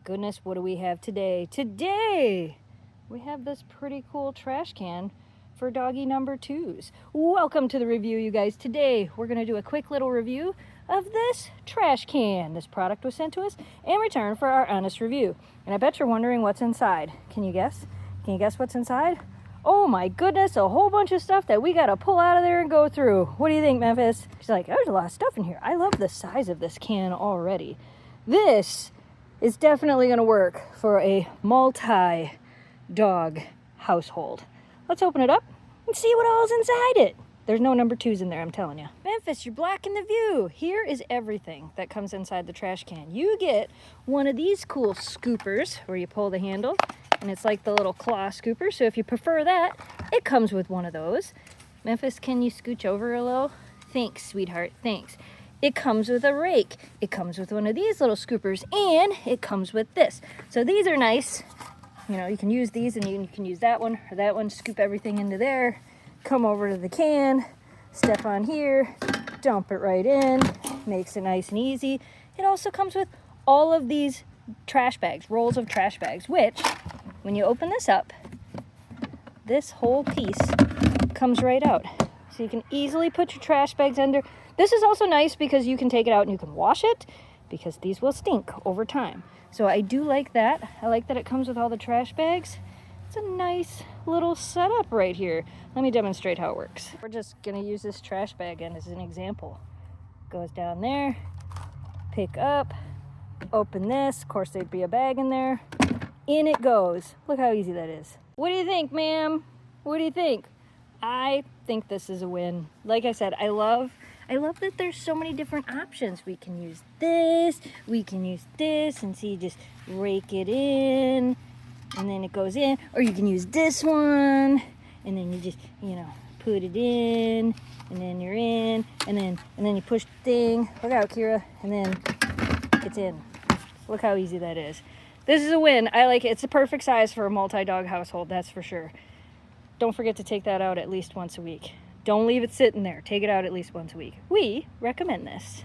goodness, what do we have today? Today, we have this pretty cool trash can for doggy number 2s. Welcome to the review, you guys. Today, we're going to do a quick little review of this trash can. This product was sent to us in return for our honest review. And I bet you're wondering what's inside. Can you guess? Can you guess what's inside? Oh my goodness, a whole bunch of stuff that we got to pull out of there and go through. What do you think, Memphis? She's like, there's a lot of stuff in here. I love the size of this can already. This is definitely going to work for a multi-dog household. Let's open it up and see what all's inside it. There's no number 2s in there, I'm telling you. Memphis, you're blocking the view. Here is everything that comes inside the trash can. You get one of these cool scoopers where you pull the handle, and it's like the little claw scooper. So if you prefer that, it comes with one of those. Memphis, can you scooch over a little? Thanks, sweetheart, thanks. It comes with a rake. It comes with one of these little scoopers, and it comes with this. So these are nice. You know, you can use these, and you can use that one or that one, scoop everything into there, come over to the can, step on here, dump it right in, makes it nice and easy. It also comes with all of these trash bags, rolls of trash bags, which, when you open this up, this whole piece comes right out. So you can easily put your trash bags under. This is also nice because you can take it out and you can wash it, because these will stink over time. So I do like that. I like that it comes with all the trash bags. It's a nice little setup right here. Let me demonstrate how it works. We're just gonna use this trash bag in as an example. Goes down there, pick up, open this. Of course, there'd be a bag in there. In it goes. Look how easy that is. What do you think, ma'am? What do you think? I think this is a win. Like I said, I love that there's so many different options. We can use this, we can use this, and see, just rake it in, and then it goes in. Or you can use this one, and then you just, put it in, and then you're in, and then you push the thing. Look out, Kira, and then it's in. Look how easy that is. This is a win. I like it. It's the perfect size for a multi-dog household, that's for sure. Don't forget to take that out at least once a week. Don't leave it sitting there. Take it out at least once a week. We recommend this.